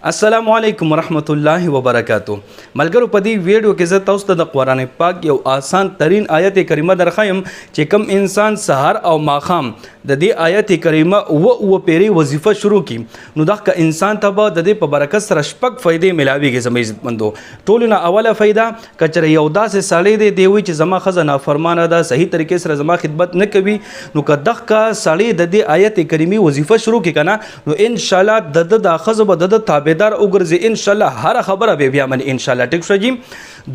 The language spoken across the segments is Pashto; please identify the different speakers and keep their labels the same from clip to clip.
Speaker 1: السلام علیکم ورحمت الله وبرکاتو. ملګرو په دې ویډیو کې زه تاسو ته د قرآن پاک یو آسان ترین آیت کریمه درخوایم چې کوم انسان سحر او ماښام د دې آیت کریمه او پیری وظیفه شروع کی نو دغه انسان ته به د دې په برکت سره شپږ فائدې ملاويږي. زموږ عزتمندو ټولو نه اوله فائده کچره یو داسې سړی دی وی چې زما خزه نافرمانه ده صحیح طریقې سره زما خدمت نه کوي نو که دغه سړی د دې آیت کریمه وظیفه شروع کی کنه نو ان شاء الله د خزه به د تابعدار وګرځي ان شاء الله هر خبره به بیا من ان شاء الله ټیک شوږي.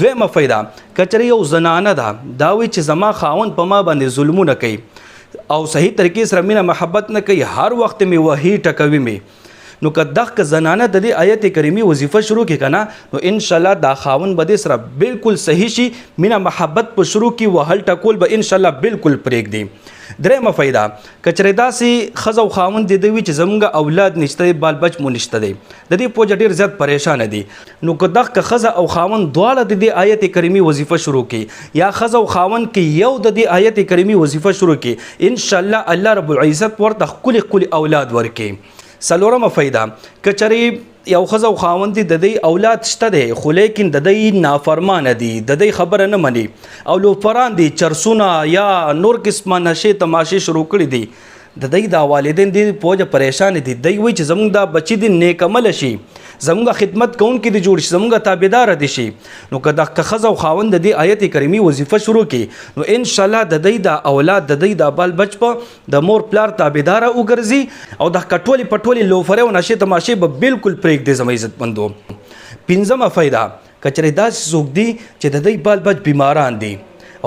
Speaker 1: دویمه فائده کچره یو زنانه ده دا وی چې زما خاوند په ما باندې ظلمونه کوي او صحیح طریقې سره مینه محبت نه کوي هر وخت می وਹੀ ټکوي می نو که دغه زنانه د دې آیت کریمه وظیفه شروع کی کنه نو ان شاء الله دا خاوند به سره بالکل صحیح شي مینه محبت په شروع کی وهل ټکول به ان شاء الله بالکل پرېګ دی. درېمه فائده کچره داسې خزو خاوند دی وی چې زمونږ اولاد نشته بال بچ مو نشته دی د دې پوجا ډیر زیات پریشان دي نو که دغه خزه او خاوند دواړه د دې آیت کریمه وظیفه شروع کی یا خزه او خاوند کې یو د دې آیت کریمه وظیفه شروع کی ان شاء الله رب العزت ورته خپل اولاد ورکي. سلورمه فائده کچری یو خزه او خاوند د دې اولاد شته دی خو لیکن د دې نافرمان دي د دې خبره نه مني او لوفران دي چرسونه یا نور قسمه نشه تماشه شروع کړي دي د دې د والدین دي پوجا پریشان دي دی وی چې زمونږ د بچی دي نیک عمل شي زمونږ خدمت کوونکي دي جوړ شي زمونږ تابعدار دي شي نو که د خزه او خاوند د آیت کریمه وظیفه شروع کی نو ان شاء الله د دې د اولاد د دې د بال بچ په د مور پلار تابعدار وګرځي او د کټولي پټولي لوفره او نشه تماشه به بالکل پرېګ دي زموږ عزت مندو. پنځمه فائده کچره داسې څوک دي چې د دې بال بچ بیماران دي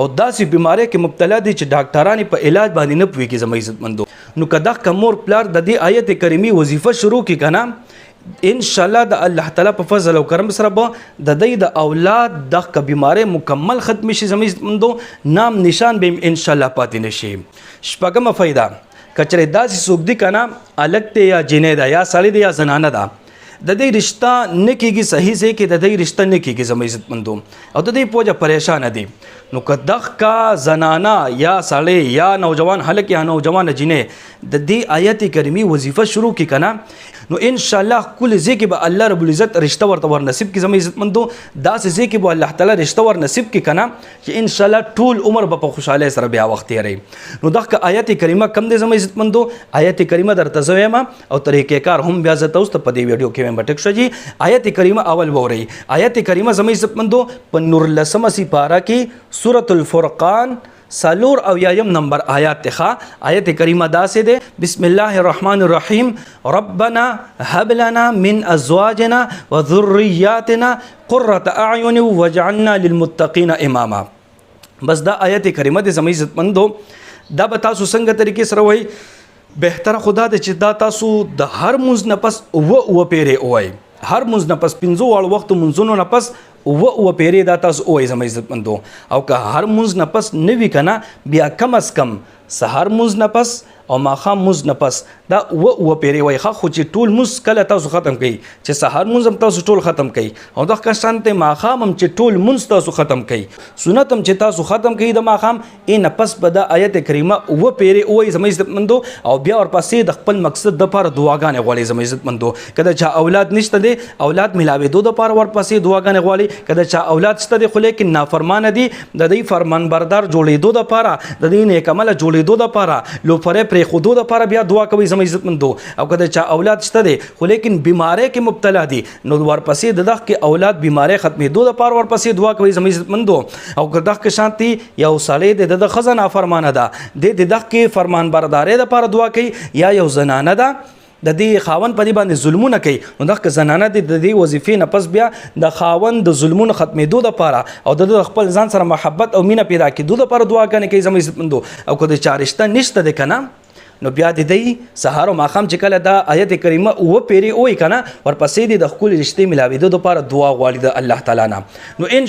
Speaker 1: او داسې بیماری کې مبتلا دي چې ډاکټران په علاج باندې نه پوهیږي زموږ عزت مندو نو که دغه مور پلار د دې آیت کریمه وظیفه شروع کی کنه ان شاء الله د الله تعالی په فضل او کرم سره به د دې د اولاد دغه بیماری مکمل ختم شي زموږ عزت مندو نام نشان به ان شاء الله پاتې نشي. شپږمه فائده کچره داسې څوک دي کنه الګ ته یا جنې ده یا سړی ده یا زنانه ده د دې رشتہ نه کېږي صحیح ځای کې د دې رشتہ نه کېږي زموږ عزت مندو او د دې پوجا پریشان دي نو که دغه زنانه یا سړی یا نوجوان هلک یا نوجوان جنې د دې آیت کریمه وظیفه شروع کی کنه نو ان شاء الله کل ځای کې به الله رب العزت رشتہ ورته ور نصیب کی زموږ عزت مندو داسې ځای کې به الله تعالی رشتہ ور نصیب کی کنه چې ان شاء الله ټول عمر به په خوشاله سره بیا وخت تیری نو دغه آیت کریمه کم دي زموږ عزت مندو آیت کریمه درته زویم او طریقې کار هم بیا زه تاسو ته په دې ویډیو کې مټک شوږي. آیت کریمه اول ووري آیت کریمه زموږ عزت مندو په نور لسمه سپاره کې سورۃ الفرقان سالور او یایم نمبر آیات تخا آیت کریمه داسې ده بسم الله الرحمن الرحیم ربنا هب لنا من ازواجنا وذرياتنا قرة اعین واجعلنا للمتقین اماما. بس دا آیت کریمه د زموږ عزت مندو دا به تاسو څنګه طریقې سره وای بهتره خدا د چې دا تاسو د هر منځ نه پس و پیره وای هر منځ نه پس 15 وخت منځونو نه پس و پیری دا تاسو وای زموږ عزت مندو او که هر منځ نه پس نوی کنه بیا کم از کم سحر منځ نه پس او ماښام منځ نه پس دا و پیری وای خو چې ټول منځ کله تاسو ختم کړئ چې سحر منځ هم تاسو ټول ختم کړئ او دغه شانته ماښام هم چې ټول منځ تاسو ختم کړئ سنت هم چې تاسو ختم کړئ د ماښام ان پس به د آیت کریمه و پیری وای زموږ عزت مندو او بیا ورپسې د خپل مقصد د لپاره دعاګانې غواړي زموږ عزت مندو کله چې اولاد نشته دی اولاد ملاوي د لپاره ورپسې دعاګانې غواړي کله چې اولاد شته دی خو لیکن نافرمان دي د دې فرمان بردار جوړېدو د لپاره د دې نیک عمل جوړېدو د لپاره لوفره پرې خودو د لپاره بیا دعا کوي زموږ عزت مندو او کله چې اولاد شته دی خو لیکن بیماری کې مبتلا دي نو ورپسې د دغه اولاد بیماری ختمېدو د لپاره ورپسې دعا کوي زموږ عزت مندو او که دغه شانتي یو سړی د خزانه فرمانه ده د دغه فرمان بردارۍ د لپاره دعا کوي یا یو زنانه ده د دې خاوند په دې باندې ظلمونه کوي نو دغه زنانه د دې وظیفې نه پس بیا د خاوند د ظلمونو ختمېدو د لپاره او د خپل ځان سره محبت او مینه پیدا کېدو د لپاره دعاګانې کوي زموږ عزت مندو او که د چا رشته نشته دی کنه نو بیا د دې سحر او ماښام چې کله دا آیت کریمه و پیری وای کنه ورپسې د خپل رشتې ملاوېدو د لپاره دعا غواړي د الله تعالی نه نو ان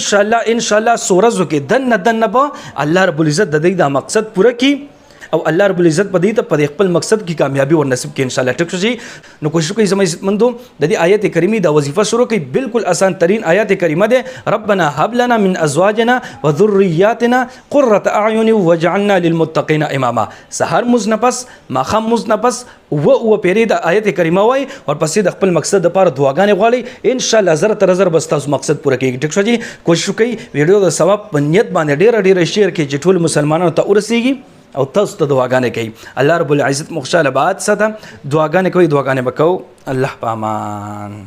Speaker 1: شاء الله سورزو کې دنه به الله رب العزت د دې د مقصد پوره کړي او الله رب العزت په دې ته په خپل مقصد کې کامیابی ور نصیب کړي ان شاء الله. ټیک شي نو کوشش کوئ زما عزتمندو د دې آیت کریمه دا وظیفه شروع کړئ. بالکل آسان ترین آیت کریمه ده ربنا هب لنا من ازواجنا وذرياتنا قرة اعين واجعلنا للمتقين اماما. سحر مزنفس ماخام مزنفس و پیری د آیت کریمه وای او پسې د خپل مقصد لپاره دعاګانې غواړي ان شاء الله زر تر زر بس تاسو مقصد پوره کیږي. ټیک شو جی کوشش وکړئ ویډیو د ثواب په نیت باندې ډیر شیر کړئ چې ټول مسلمانانو ته ورسیږي او تاسو ته دعاګانې کوي. الله رب العزت مخشاله باد ساته دعاګانې کوي دعاګانې وکاو. الله پامان.